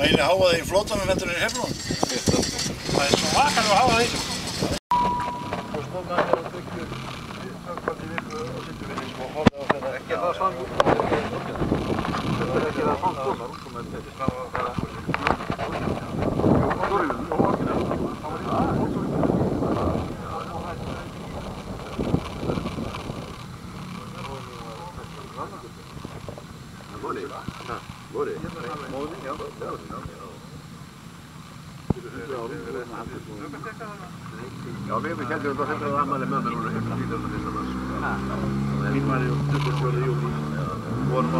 Meiri hávaði í flotanum heldur en í hreyflunum. Það er svo vakalegur hávaði í þessu. Og stóðnaði mér að byggja samkvæmt í vinnu og sittuvinni og horfði á þetta. Ekki það saman út. Þetta er ekki það saman út. Já, við heldum að þetta var afmæli mömmu núna 1. mars. Mín var í 24. júlí. Vorum á